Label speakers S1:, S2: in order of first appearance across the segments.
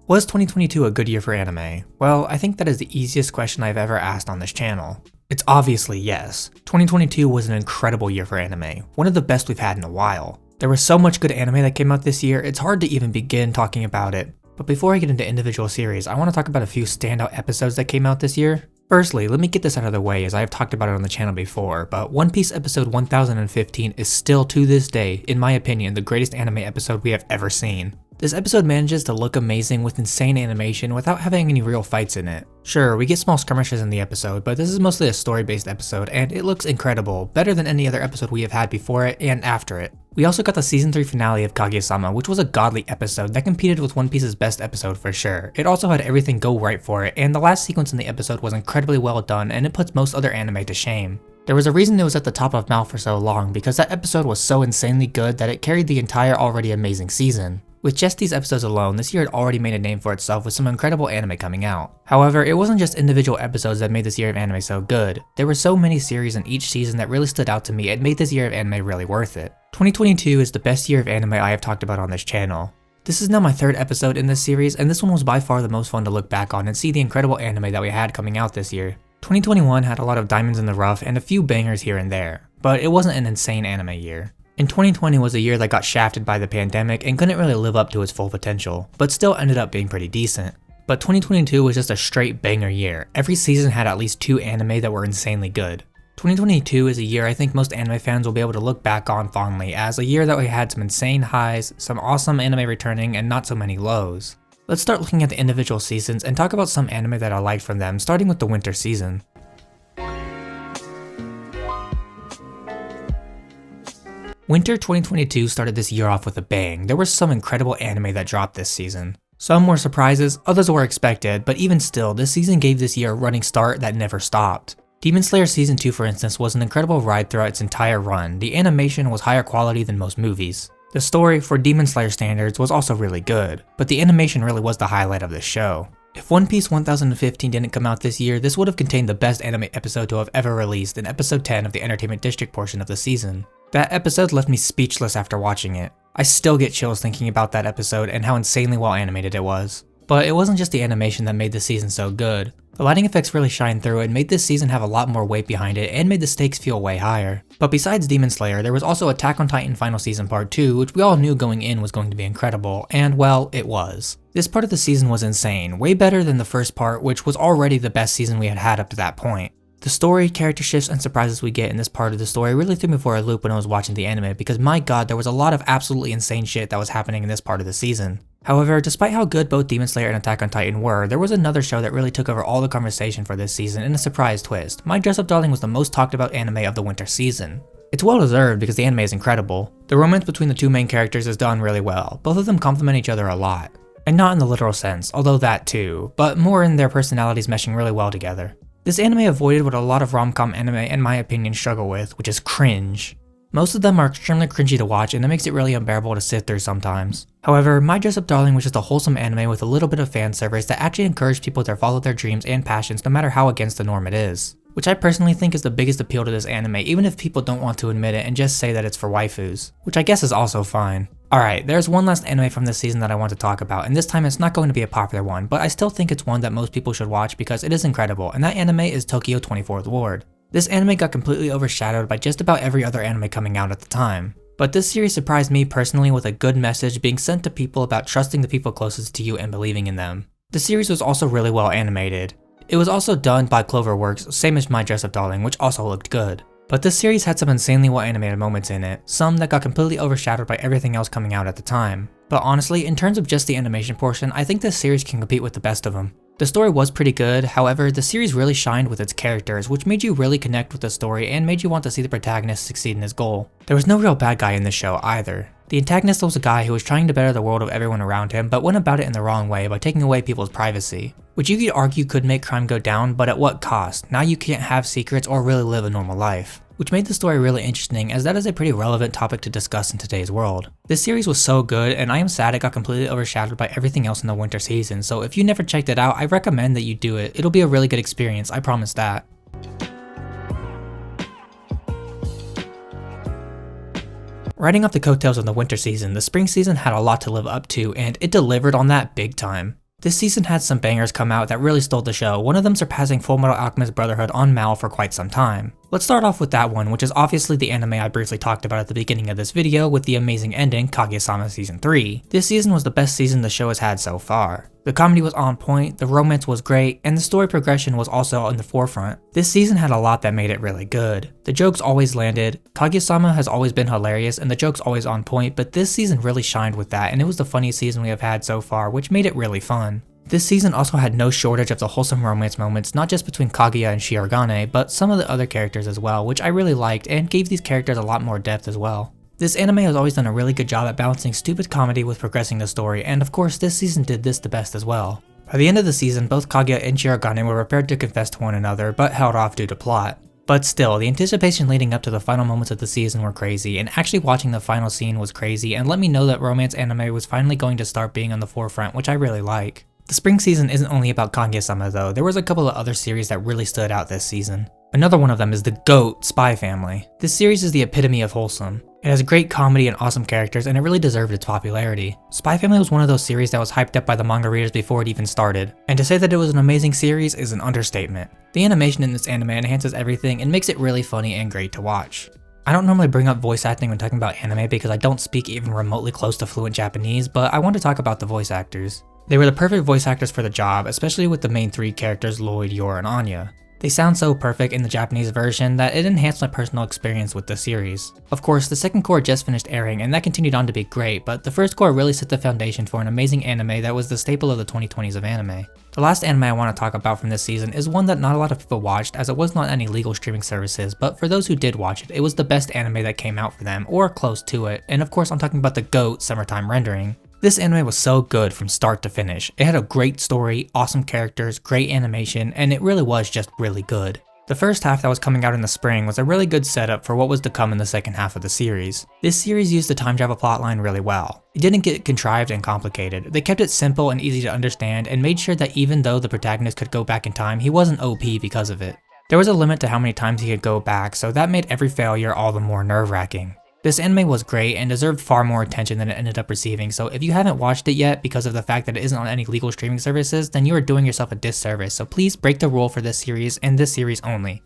S1: Was 2022 a good year for anime? Well, I think that is the easiest question I've ever asked on this channel. It's obviously yes. 2022 was an incredible year for anime, one of the best we've had in a while. There was so much good anime that came out this year, it's hard to even begin talking about it. But before I get into individual series, I want to talk about a few standout episodes that came out this year. Firstly, let me get this out of the way as I have talked about it on the channel before, but One Piece episode 1015 is still to this day, in my opinion, the greatest anime episode we have ever seen. This episode manages to look amazing with insane animation without having any real fights in it. Sure, we get small skirmishes in the episode, but this is mostly a story-based episode and it looks incredible, better than any other episode we have had before it and after it. We also got the season 3 finale of Kaguya-sama, which was a godly episode that competed with One Piece's best episode for sure. It also had everything go right for it, and the last sequence in the episode was incredibly well done and it puts most other anime to shame. There was a reason it was at the top of Mount for so long, because that episode was so insanely good that it carried the entire already amazing season. With just these episodes alone, this year had already made a name for itself with some incredible anime coming out. However, it wasn't just individual episodes that made this year of anime so good. There were so many series in each season that really stood out to me and made this year of anime really worth it. 2022 is the best year of anime I have talked about on this channel. This is now my third episode in this series, and this one was by far the most fun to look back on and see the incredible anime that we had coming out this year. 2021 had a lot of diamonds in the rough and a few bangers here and there, but it wasn't an insane anime year. And 2020 was a year that got shafted by the pandemic and couldn't really live up to its full potential, but still ended up being pretty decent. But 2022 was just a straight banger year. Every season had at least 2 anime that were insanely good. 2022 is a year I think most anime fans will be able to look back on fondly as a year that we had some insane highs, some awesome anime returning, and not so many lows. Let's start looking at the individual seasons and talk about some anime that I liked from them, starting with the winter season. Winter 2022 started this year off with a bang. There was some incredible anime that dropped this season. Some were surprises, others were expected, but even still, this season gave this year a running start that never stopped. Demon Slayer Season 2 for instance was an incredible ride throughout its entire run. The animation was higher quality than most movies. The story, for Demon Slayer standards, was also really good, but the animation really was the highlight of this show. If One Piece 1015 didn't come out this year, this would have contained the best anime episode to have ever released in episode 10 of the Entertainment District portion of the season. That episode left me speechless after watching it. I still get chills thinking about that episode and how insanely well animated it was. But it wasn't just the animation that made this season so good. The lighting effects really shined through and made this season have a lot more weight behind it and made the stakes feel way higher. But besides Demon Slayer, there was also Attack on Titan Final Season Part 2, which we all knew going in was going to be incredible, and well, it was. This part of the season was insane, way better than the first part, which was already the best season we had had up to that point. The story, character shifts, and surprises we get in this part of the story really threw me for a loop when I was watching the anime because my god, there was a lot of absolutely insane shit that was happening in this part of the season. However, despite how good both Demon Slayer and Attack on Titan were, there was another show that really took over all the conversation for this season in a surprise twist. My Dress Up Darling was the most talked about anime of the winter season. It's well deserved because the anime is incredible. The romance between the two main characters is done really well. Both of them complement each other a lot. And not in the literal sense, although that too, but more in their personalities meshing really well together. This anime avoided what a lot of rom-com anime, in my opinion, struggle with, which is cringe. Most of them are extremely cringy to watch and it makes it really unbearable to sit through sometimes. However, My Dress Up Darling was just a wholesome anime with a little bit of fan service that actually encouraged people to follow their dreams and passions no matter how against the norm it is. Which I personally think is the biggest appeal to this anime, even if people don't want to admit it and just say that it's for waifus, which I guess is also fine. Alright, there's one last anime from this season that I want to talk about, and this time it's not going to be a popular one, but I still think it's one that most people should watch because it is incredible, and that anime is Tokyo 24th Ward. This anime got completely overshadowed by just about every other anime coming out at the time. But this series surprised me personally with a good message being sent to people about trusting the people closest to you and believing in them. The series was also really well animated. It was also done by Cloverworks, same as My Dress Up Darling, which also looked good. But this series had some insanely well animated moments in it, some that got completely overshadowed by everything else coming out at the time. But honestly, in terms of just the animation portion, I think this series can compete with the best of them. The story was pretty good, however, the series really shined with its characters, which made you really connect with the story and made you want to see the protagonist succeed in his goal. There was no real bad guy in this show either. The antagonist was a guy who was trying to better the world of everyone around him, but went about it in the wrong way by taking away people's privacy. Which you could argue could make crime go down, but at what cost? Now you can't have secrets or really live a normal life. Which made the story really interesting as that is a pretty relevant topic to discuss in today's world. This series was so good and I am sad it got completely overshadowed by everything else in the winter season, so if you never checked it out, I recommend that you do it. It'll be a really good experience, I promise that. Riding off the coattails of the winter season, the spring season had a lot to live up to and it delivered on that big time. This season had some bangers come out that really stole the show, one of them surpassing Fullmetal Alchemist Brotherhood on Mal for quite some time. Let's start off with that one, which is obviously the anime I briefly talked about at the beginning of this video with the amazing ending, Kaguya-sama Season 3. This season was the best season the show has had so far. The comedy was on point, the romance was great, and the story progression was also in the forefront. This season had a lot that made it really good. The jokes always landed, Kaguya-sama has always been hilarious and the jokes always on point, but this season really shined with that, and it was the funniest season we have had so far, which made it really fun. This season also had no shortage of the wholesome romance moments, not just between Kaguya and Shirogane, but some of the other characters as well, which I really liked and gave these characters a lot more depth as well. This anime has always done a really good job at balancing stupid comedy with progressing the story, and of course this season did this the best as well. By the end of the season, both Kaguya and Shirogane were prepared to confess to one another, but held off due to plot. But still, the anticipation leading up to the final moments of the season were crazy, and actually watching the final scene was crazy and let me know that romance anime was finally going to start being on the forefront, which I really like. The spring season isn't only about Kaguya-sama though, there was a couple of other series that really stood out this season. Another one of them is the GOAT Spy Family. This series is the epitome of wholesome. It has great comedy and awesome characters, and it really deserved its popularity. Spy Family was one of those series that was hyped up by the manga readers before it even started, and to say that it was an amazing series is an understatement. The animation in this anime enhances everything and makes it really funny and great to watch. I don't normally bring up voice acting when talking about anime because I don't speak even remotely close to fluent Japanese, but I want to talk about the voice actors. They were the perfect voice actors for the job, especially with the main three characters Lloyd, Yor, and Anya. They sound so perfect in the Japanese version that it enhanced my personal experience with the series. Of course, the second core just finished airing and that continued on to be great, but the first core really set the foundation for an amazing anime that was the staple of the 2020s of anime. The last anime I want to talk about from this season is one that not a lot of people watched as it was not on any legal streaming services, but for those who did watch it, it was the best anime that came out for them, or close to it, and of course I'm talking about the GOAT Summertime Rendering. This anime was so good from start to finish. It had a great story, awesome characters, great animation, and it really was just really good. The first half that was coming out in the spring was a really good setup for what was to come in the second half of the series. This series used the time travel plotline really well. It didn't get contrived and complicated. They kept it simple and easy to understand and made sure that even though the protagonist could go back in time, he wasn't OP because of it. There was a limit to how many times he could go back, so that made every failure all the more nerve-wracking. This anime was great and deserved far more attention than it ended up receiving, so if you haven't watched it yet because of the fact that it isn't on any legal streaming services, then you are doing yourself a disservice, so please break the rule for this series and this series only.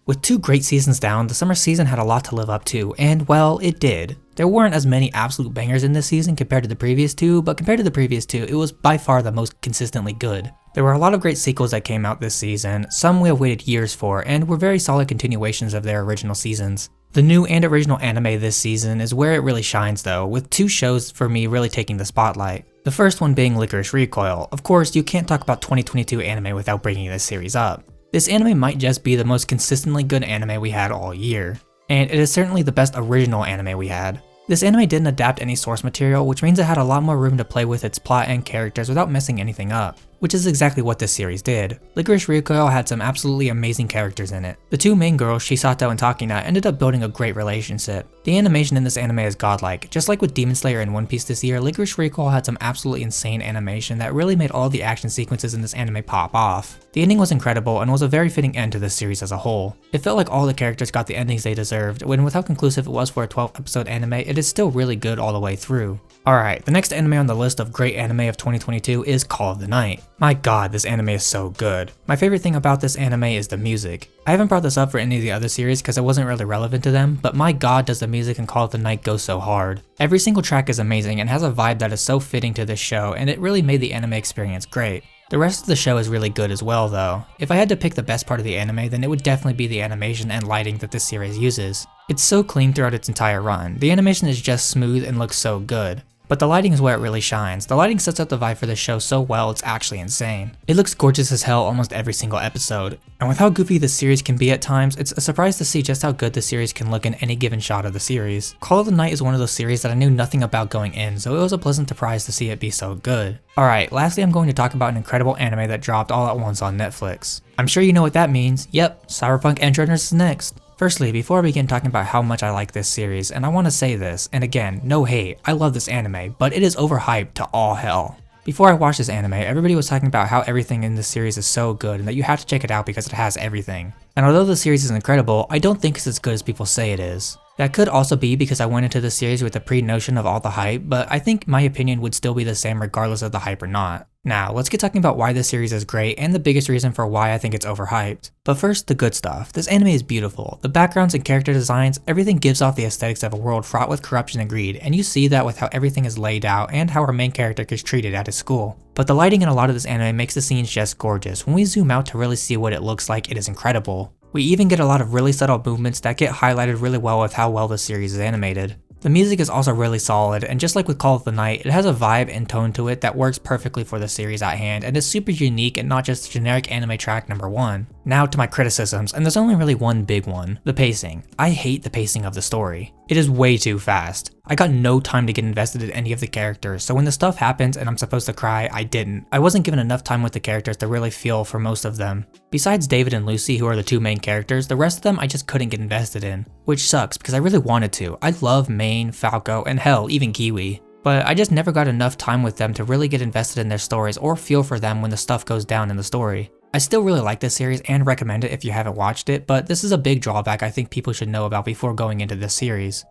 S1: With 2 great seasons down, the summer season had a lot to live up to, and well, it did. There weren't as many absolute bangers in this season compared to the previous 2, but compared to the previous 2, it was by far the most consistently good. There were a lot of great sequels that came out this season, some we have waited years for, and were very solid continuations of their original seasons. The new and original anime this season is where it really shines though, with 2 shows for me really taking the spotlight. The first one being Licorice Recoil. Of course, you can't talk about 2022 anime without bringing this series up. This anime might just be the most consistently good anime we had all year, and it is certainly the best original anime we had. This anime didn't adapt any source material, which means it had a lot more room to play with its plot and characters without messing anything up, which is exactly what this series did. Licorice Recoil had some absolutely amazing characters in it. The 2 main girls, Shisato and Takina, ended up building a great relationship. The animation in this anime is godlike. Just like with Demon Slayer and One Piece this year, Licorice Recoil had some absolutely insane animation that really made all the action sequences in this anime pop off. The ending was incredible and was a very fitting end to this series as a whole. It felt like all the characters got the endings they deserved, when with how conclusive it was for a 12 episode anime, it is still really good all the way through. Alright, the next anime on the list of great anime of 2022 is Call of the Night. My god, this anime is so good. My favorite thing about this anime is the music. I haven't brought this up for any of the other series because it wasn't really relevant to them, but my god does the music in Call of the Night go so hard. Every single track is amazing and has a vibe that is so fitting to this show, and it really made the anime experience great. The rest of the show is really good as well though. If I had to pick the best part of the anime, then it would definitely be the animation and lighting that this series uses. It's so clean throughout its entire run. The animation is just smooth and looks so good. But the lighting is where it really shines. The lighting sets up the vibe for this show so well, it's actually insane. It looks gorgeous as hell almost every single episode. And with how goofy this series can be at times, it's a surprise to see just how good the series can look in any given shot of the series. Call of the Night is one of those series that I knew nothing about going in, so it was a pleasant surprise to see it be so good. Alright, lastly I'm going to talk about an incredible anime that dropped all at once on Netflix. I'm sure you know what that means. Yep, Cyberpunk Edge Runners is next. Firstly, before I begin talking about how much I like this series, and I want to say this, and again, no hate, I love this anime, but it is overhyped to all hell. Before I watched this anime, everybody was talking about how everything in this series is so good and that you have to check it out because it has everything. And although the series is incredible, I don't think it's as good as people say it is. That could also be because I went into the series with a pre-notion of all the hype, but I think my opinion would still be the same regardless of the hype or not. Now, let's get talking about why this series is great and the biggest reason for why I think it's overhyped. But first, the good stuff. This anime is beautiful. The backgrounds and character designs, everything gives off the aesthetics of a world fraught with corruption and greed, and you see that with how everything is laid out and how our main character gets treated at his school. But the lighting in a lot of this anime makes the scenes just gorgeous. When we zoom out to really see what it looks like, it is incredible. We even get a lot of really subtle movements that get highlighted really well with how well the series is animated. The music is also really solid, and just like with Call of the Night, it has a vibe and tone to it that works perfectly for the series at hand and is super unique and not just generic anime track number 1. Now to my criticisms, and there's only really one big one: the pacing. I hate the pacing of the story. It is way too fast. I got no time to get invested in any of the characters, so when the stuff happens and I'm supposed to cry, I didn't. I wasn't given enough time with the characters to really feel for most of them. Besides David and Lucy, who are the two main characters, the rest of them I just couldn't get invested in, which sucks because I really wanted to. I love Maine, Falco, and hell, even Kiwi. But I just never got enough time with them to really get invested in their stories or feel for them when the stuff goes down in the story. I still really like this series and recommend it if you haven't watched it, but this is a big drawback I think people should know about before going into this series.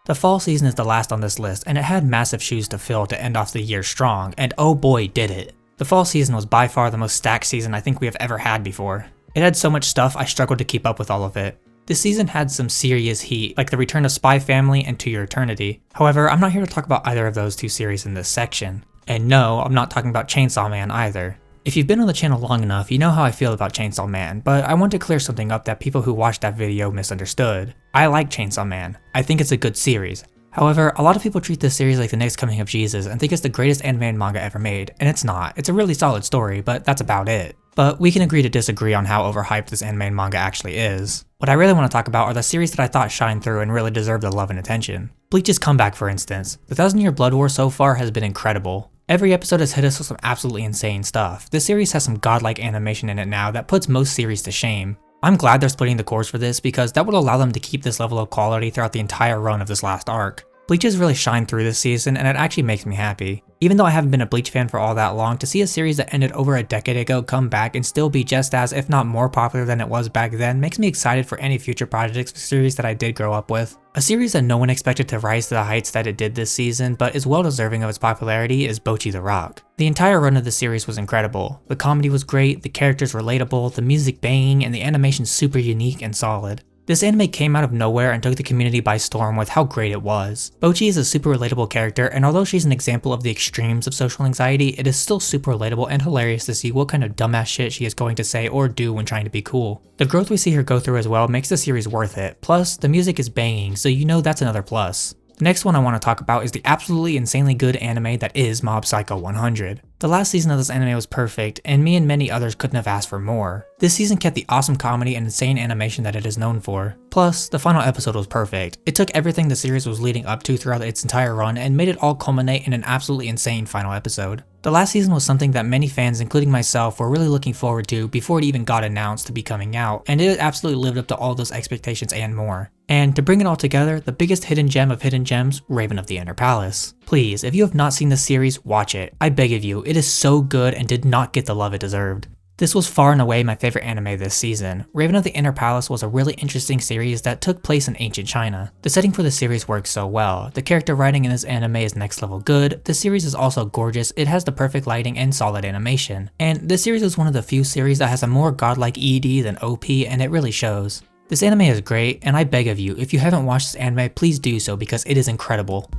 S1: The fall season is the last on this list, and it had massive shoes to fill to end off the year strong, and oh boy did it. The fall season was by far the most stacked season I think we have ever had before. It had so much stuff I struggled to keep up with all of it. This season had some serious heat, like the return of Spy Family and To Your Eternity. However, I'm not here to talk about either of those two series in this section. And no, I'm not talking about Chainsaw Man either. If you've been on the channel long enough, you know how I feel about Chainsaw Man, but I want to clear something up that people who watched that video misunderstood. I like Chainsaw Man. I think it's a good series. However, a lot of people treat this series like the next coming of Jesus and think it's the greatest anime and manga ever made, and it's not. It's a really solid story, but that's about it. But we can agree to disagree on how overhyped this anime and manga actually is. What I really want to talk about are the series that I thought shined through and really deserved the love and attention. Bleach's comeback, for instance. The 1000-Year Blood War so far has been incredible. Every episode has hit us with some absolutely insane stuff. This series has some godlike animation in it now that puts most series to shame. I'm glad they're splitting the course for this because that would allow them to keep this level of quality throughout the entire run of this last arc. Bleach has really shined through this season and it actually makes me happy. Even though I haven't been a Bleach fan for all that long, to see a series that ended over a decade ago come back and still be just as, if not more popular than it was back then, makes me excited for any future projects or series that I did grow up with. A series that no one expected to rise to the heights that it did this season, but is well deserving of its popularity, is Bocchi the Rock. The entire run of the series was incredible. The comedy was great, the characters relatable, the music banging, and the animation super unique and solid. This anime came out of nowhere and took the community by storm with how great it was. Bocchi is a super relatable character, and although she's an example of the extremes of social anxiety, it is still super relatable and hilarious to see what kind of dumbass shit she is going to say or do when trying to be cool. The growth we see her go through as well makes the series worth it, plus the music is banging, so you know that's another plus. The next one I want to talk about is the absolutely insanely good anime that is Mob Psycho 100. The last season of this anime was perfect, and me and many others couldn't have asked for more. This season kept the awesome comedy and insane animation that it is known for. Plus, the final episode was perfect. It took everything the series was leading up to throughout its entire run and made it all culminate in an absolutely insane final episode. The last season was something that many fans, including myself, were really looking forward to before it even got announced to be coming out, and it absolutely lived up to all those expectations and more. And to bring it all together, the biggest hidden gem of hidden gems, Raven of the Inner Palace. Please, if you have not seen this series, watch it. I beg of you, it is so good and did not get the love it deserved. This was far and away my favorite anime this season. Raven of the Inner Palace was a really interesting series that took place in ancient China. The setting for the series works so well. The character writing in this anime is next level good. The series is also gorgeous. It has the perfect lighting and solid animation. And this series is one of the few series that has a more godlike ED than OP, and it really shows. This anime is great, and I beg of you, if you haven't watched this anime, please do so because it is incredible.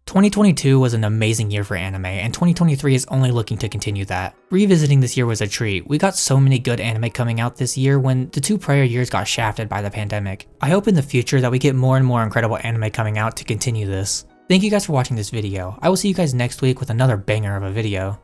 S1: "2022 was an amazing year for anime, and 2023 is only looking to continue that. Revisiting this year was a treat. We got so many good anime coming out this year when the two prior years got shafted by the pandemic. I hope in the future that we get more and more incredible anime coming out to continue this. Thank you guys for watching this video. I will see you guys next week with another banger of a video.